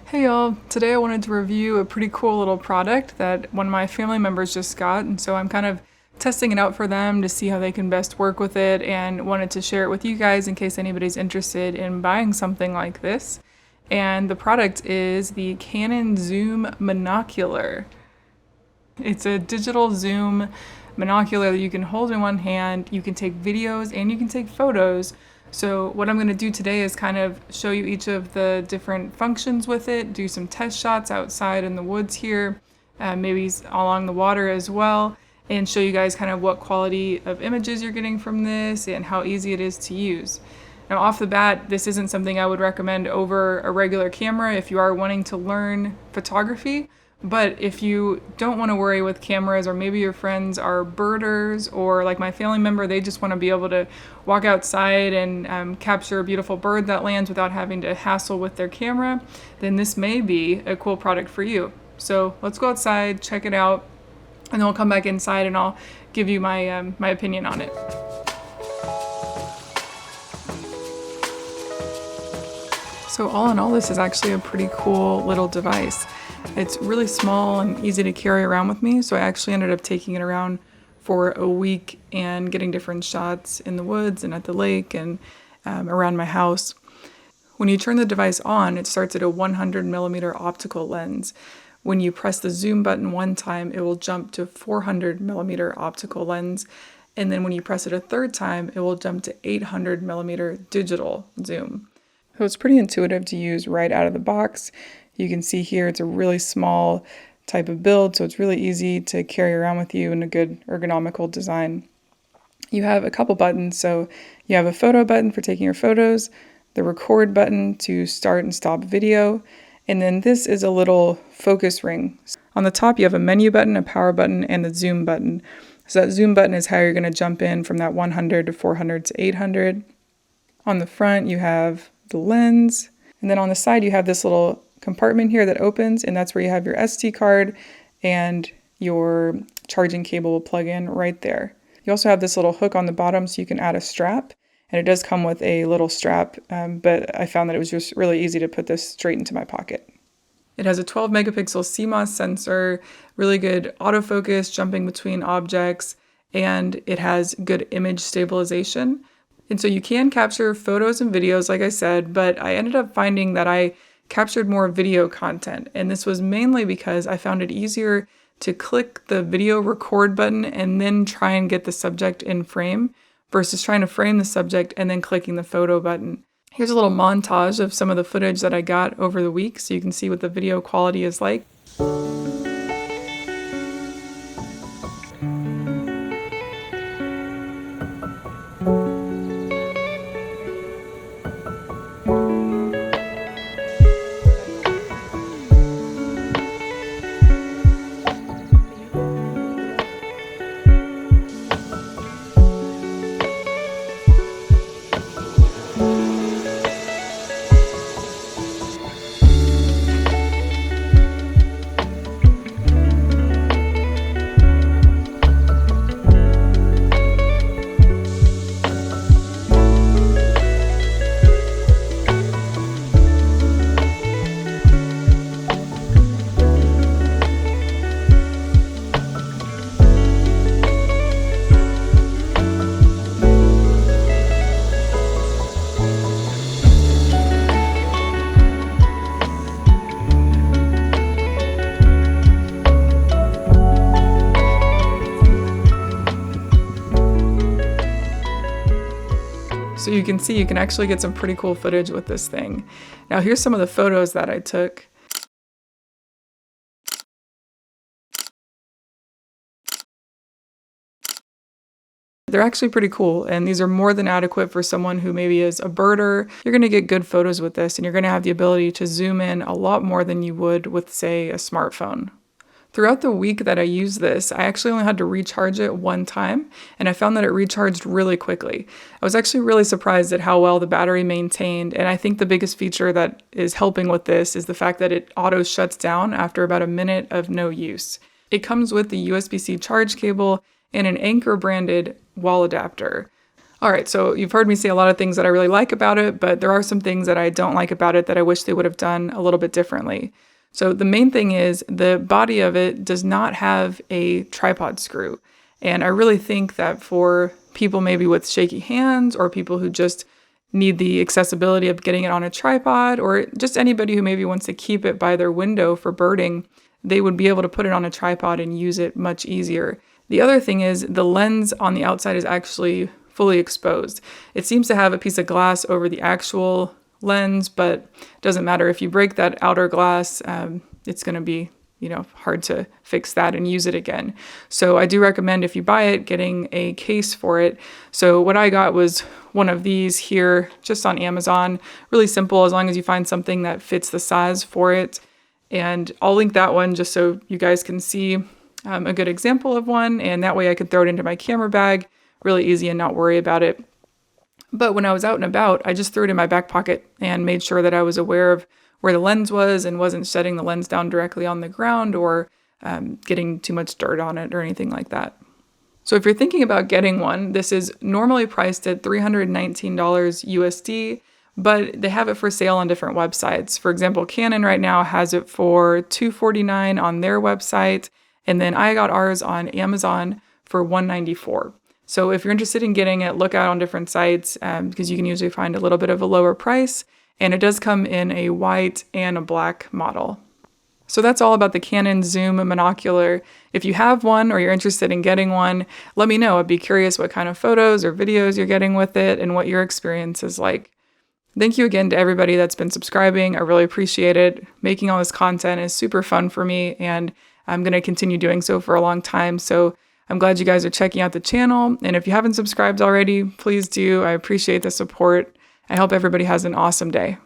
Hey y'all, today I wanted to review a pretty cool little product that one of my family members just got, and so I'm kind of testing it out for them to see how they can best work with it and wanted to share it with you guys in case anybody's interested in buying something like this. And the product is the Canon Zoom Monocular. It's a digital zoom monocular that you can hold in one hand. You can take videos and you can take photos. So what I'm going to do today is kind of show you each of the different functions with it, do some test shots outside in the woods here, maybe along the water as well, and show you guys kind of what quality of images you're getting from this and how easy it is to use. Now off the bat, this isn't something I would recommend over a regular camera if you are wanting to learn photography. But if you don't want to worry with cameras, or maybe your friends are birders, or like my family member, they just want to be able to walk outside and capture a beautiful bird that lands without having to hassle with their camera, then this may be a cool product for you. So let's go outside, check it out, and then we'll come back inside and I'll give you my opinion on it. So all in all, this is actually a pretty cool little device. It's really small and easy to carry around with me, so I actually ended up taking it around for a week and getting different shots in the woods and at the lake and around my house. When you turn the device on, it starts at a 100mm optical lens. When you press the zoom button one time, it will jump to 400mm optical lens, and then when you press it a third time, it will jump to 800mm digital zoom. So it's pretty intuitive to use right out of the box. You can see here it's a really small type of build, so it's really easy to carry around with you and a good ergonomical design. You have a couple buttons, so you have a photo button for taking your photos, the record button to start and stop video, and then this is a little focus ring. On the top you have a menu button, a power button, and the zoom button. So that zoom button is how you're going to jump in from that 100 to 400 to 800. On the front you have the lens, and then on the side you have this little compartment here that opens, and that's where you have your SD card and your charging cable will plug in right there. You also have this little hook on the bottom so you can add a strap, and it does come with a little strap, but I found that it was just really easy to put this straight into my pocket. It has a 12 megapixel CMOS sensor, really good autofocus, jumping between objects, and it has good image stabilization. And so you can capture photos and videos, like I said, but I ended up finding that I captured more video content. And this was mainly because I found it easier to click the video record button and then try and get the subject in frame versus trying to frame the subject and then clicking the photo button. Here's a little montage of some of the footage that I got over the week so you can see what the video quality is like. So you can see you can actually get some pretty cool footage with this thing. Now here's some of the photos that I took. They're actually pretty cool, and these are more than adequate for someone who maybe is a birder. You're going to get good photos with this, and you're going to have the ability to zoom in a lot more than you would with, say, a smartphone. Throughout the week that I used this, I actually only had to recharge it one time, and I found that it recharged really quickly. I was actually really surprised at how well the battery maintained, and I think the biggest feature that is helping with this is the fact that it auto shuts down after about a minute of no use. It comes with the USB-C charge cable and an Anker branded wall adapter. All right, so you've heard me say a lot of things that I really like about it, but there are some things that I don't like about it that I wish they would have done a little bit differently. So the main thing is the body of it does not have a tripod screw. And I really think that for people maybe with shaky hands or people who just need the accessibility of getting it on a tripod, or just anybody who maybe wants to keep it by their window for birding, they would be able to put it on a tripod and use it much easier. The other thing is the lens on the outside is actually fully exposed. It seems to have a piece of glass over the actual lens, but it doesn't matter. If you break that outer glass, it's going to be hard to fix that and use it again. So I do recommend, if you buy it, getting a case for it. So what I got was one of these here just on Amazon. Really simple, as long as you find something that fits the size for it. And I'll link that one just so you guys can see a good example of one. And that way I could throw it into my camera bag really easy and not worry about it. But when I was out and about, I just threw it in my back pocket and made sure that I was aware of where the lens was and wasn't setting the lens down directly on the ground or getting too much dirt on it or anything like that. So if you're thinking about getting one, this is normally priced at $319 USD, but they have it for sale on different websites. For example, Canon right now has it for $249 on their website, and then I got ours on Amazon for $194. So if you're interested in getting it, look out on different sites because you can usually find a little bit of a lower price. And it does come in a white and a black model. So that's all about the Canon Zoom Monocular. If you have one or you're interested in getting one, let me know. I'd be curious what kind of photos or videos you're getting with it and what your experience is like. Thank you again to everybody that's been subscribing. I really appreciate it. Making all this content is super fun for me, and I'm going to continue doing so for a long time. So I'm glad you guys are checking out the channel. And if you haven't subscribed already, please do. I appreciate the support. I hope everybody has an awesome day.